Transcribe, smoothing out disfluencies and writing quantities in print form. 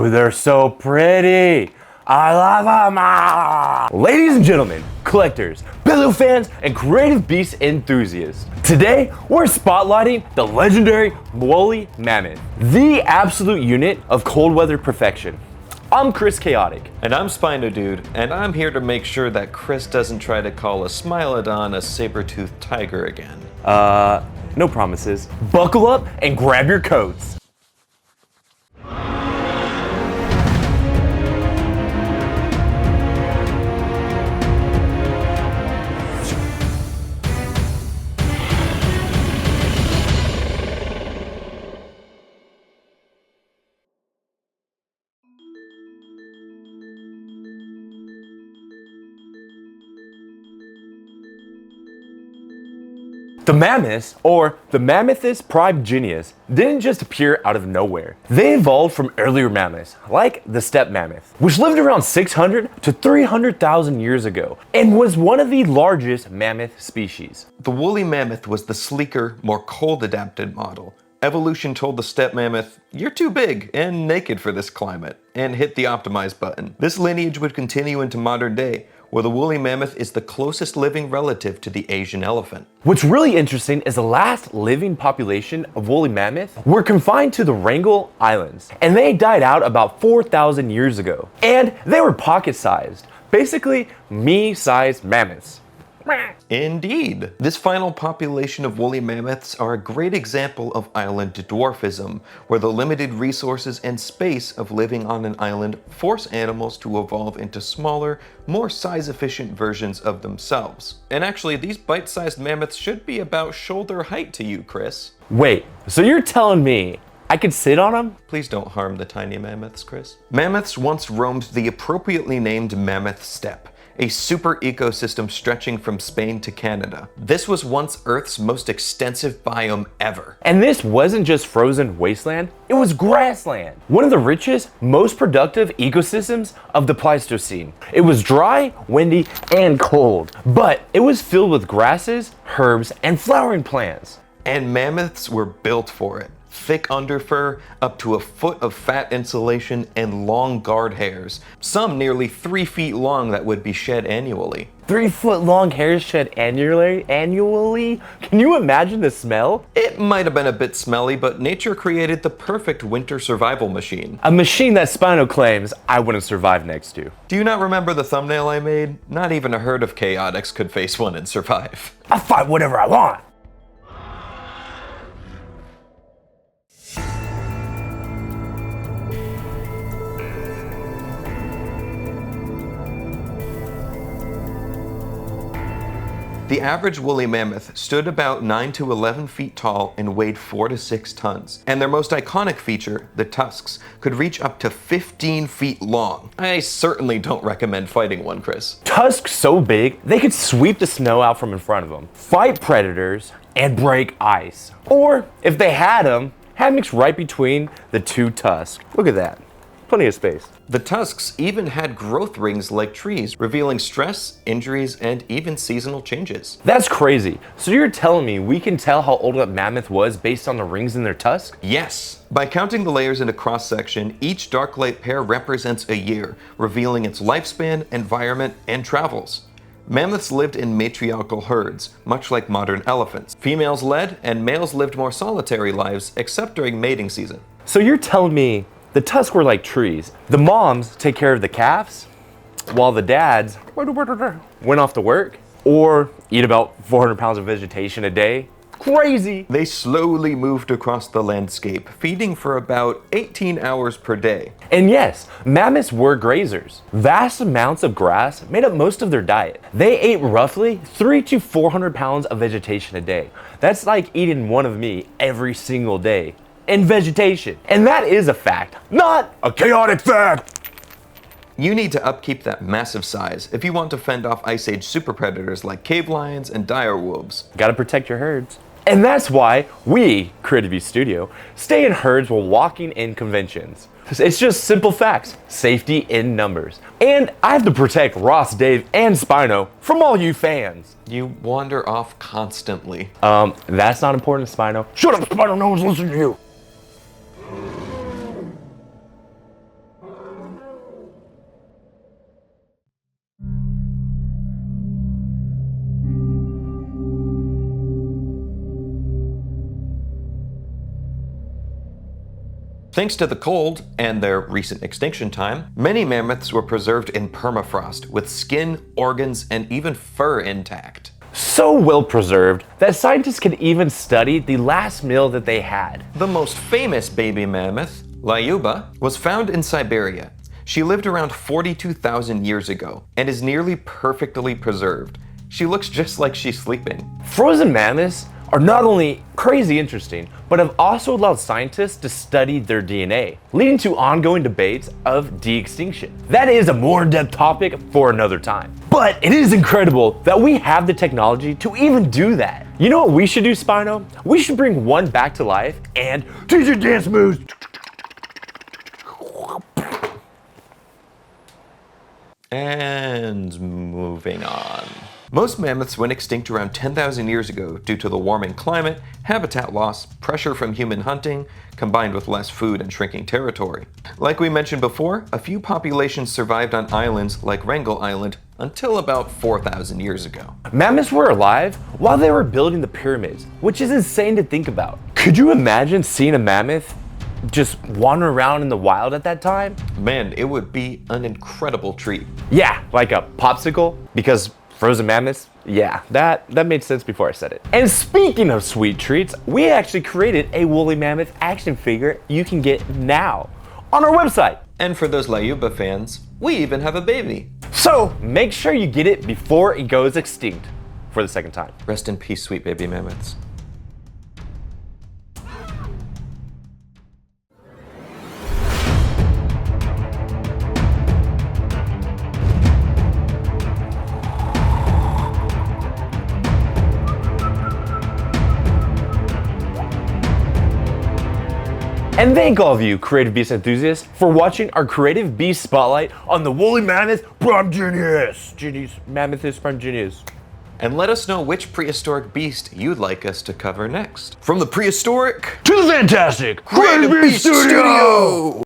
Ooh, they're so pretty. I love them. Ah. Ladies and gentlemen, collectors, Billu fans, and creative beast enthusiasts. Today, we're spotlighting the legendary Woolly Mammoth, the absolute unit of cold weather perfection. I'm Chris Chaotic. And I'm Spino Dude, and I'm here to make sure that Chris doesn't try to call a Smilodon a saber-toothed tiger again. No promises. Buckle up and grab your coats. The mammoths, or the Mammuthus Primigenius, didn't just appear out of nowhere. They evolved from earlier mammoths, like the steppe mammoth, which lived around 600 to 300,000 years ago, and was one of the largest mammoth species. The woolly mammoth was the sleeker, more cold-adapted model. Evolution told the steppe mammoth, "You're too big and naked for this climate," and hit the optimize button. This lineage would continue into modern day, where the woolly mammoth is the closest living relative to the Asian elephant. What's really interesting is the last living population of woolly mammoth were confined to the Wrangel Islands, and they died out about 4,000 years ago. And they were pocket-sized, basically me-sized mammoths. Indeed. This final population of woolly mammoths are a great example of island dwarfism, where the limited resources and space of living on an island force animals to evolve into smaller, more size-efficient versions of themselves. And actually, these bite-sized mammoths should be about shoulder height to you, Chris. Wait, so you're telling me I could sit on them? Please don't harm the tiny mammoths, Chris. Mammoths once roamed the appropriately named Mammoth Steppe, a super ecosystem stretching from Spain to Canada. This was once Earth's most extensive biome ever. And this wasn't just frozen wasteland, it was grassland. One of the richest, most productive ecosystems of the Pleistocene. It was dry, windy, and cold, but it was filled with grasses, herbs, and flowering plants. And mammoths were built for it. Thick underfur, up to a foot of fat insulation, and long guard hairs. Some nearly 3 feet long that would be shed annually. 3 foot long hairs shed annually? Can you imagine the smell? It might have been a bit smelly, but nature created the perfect winter survival machine. A machine that Spino claims I wouldn't survive next to. Do you not remember the thumbnail I made? Not even a herd of chaotics could face one and survive. I fight whatever I want. The average woolly mammoth stood about 9 to 11 feet tall and weighed 4 to 6 tons. And their most iconic feature, the tusks, could reach up to 15 feet long. I certainly don't recommend fighting one, Chris. Tusks so big, they could sweep the snow out from in front of them, fight predators, and break ice. Or, if they had them, hammocks right between the two tusks. Look at that. Plenty of space. The tusks even had growth rings like trees, revealing stress, injuries, and even seasonal changes. That's crazy. So you're telling me we can tell how old a mammoth was based on the rings in their tusk? Yes. By counting the layers in a cross-section, each dark light pair represents a year, revealing its lifespan, environment, and travels. Mammoths lived in matriarchal herds, much like modern elephants. Females led, and males lived more solitary lives, except during mating season. So you're telling me the tusks were like trees. The moms take care of the calves, while the dads went off to work or eat about 400 pounds of vegetation a day. Crazy! They slowly moved across the landscape, feeding for about 18 hours per day. And yes, mammoths were grazers. Vast amounts of grass made up most of their diet. They ate roughly 300 to 400 pounds of vegetation a day. That's like eating one of me every single day. In vegetation. And that is a fact, not a chaotic fact. You need to upkeep that massive size if you want to fend off Ice Age super predators like cave lions and dire wolves. Gotta protect your herds. And that's why we, Creative Beast Studio, stay in herds while walking in conventions. It's just simple facts, safety in numbers. And I have to protect Ross, Dave, and Spino from all you fans. You wander off constantly. That's not important to Spino. Shut up, Spino, no one's listening to you. Thanks to the cold and their recent extinction time, many mammoths were preserved in permafrost with skin, organs, and even fur intact. So well preserved that scientists can even study the last meal that they had. The most famous baby mammoth, Lyuba, was found in Siberia. She lived around 42,000 years ago and is nearly perfectly preserved. She looks just like she's sleeping. Frozen mammoths are not only crazy interesting, but have also allowed scientists to study their DNA, leading to ongoing debates of de-extinction. That is a more in-depth topic for another time. But it is incredible that we have the technology to even do that. You know what we should do, Spino? We should bring one back to life and teach it dance moves. And moving on. Most mammoths went extinct around 10,000 years ago due to the warming climate, habitat loss, pressure from human hunting, combined with less food and shrinking territory. Like we mentioned before, a few populations survived on islands like Wrangel Island until about 4,000 years ago. Mammoths were alive while they were building the pyramids, which is insane to think about. Could you imagine seeing a mammoth just wander around in the wild at that time? Man, it would be an incredible treat. Yeah, like a popsicle, because frozen mammoths, yeah, that made sense before I said it. And speaking of sweet treats, we actually created a woolly mammoth action figure you can get now on our website. And for those Lyuba fans, we even have a baby. So make sure you get it before it goes extinct for the second time. Rest in peace, sweet baby mammoths. And thank all of you creative beast enthusiasts for watching our creative beast spotlight on the woolly mammoth Primigenius. Mammuthus Primigenius. And let us know which prehistoric beast you'd like us to cover next. From the prehistoric To the fantastic Creative Beast Studio!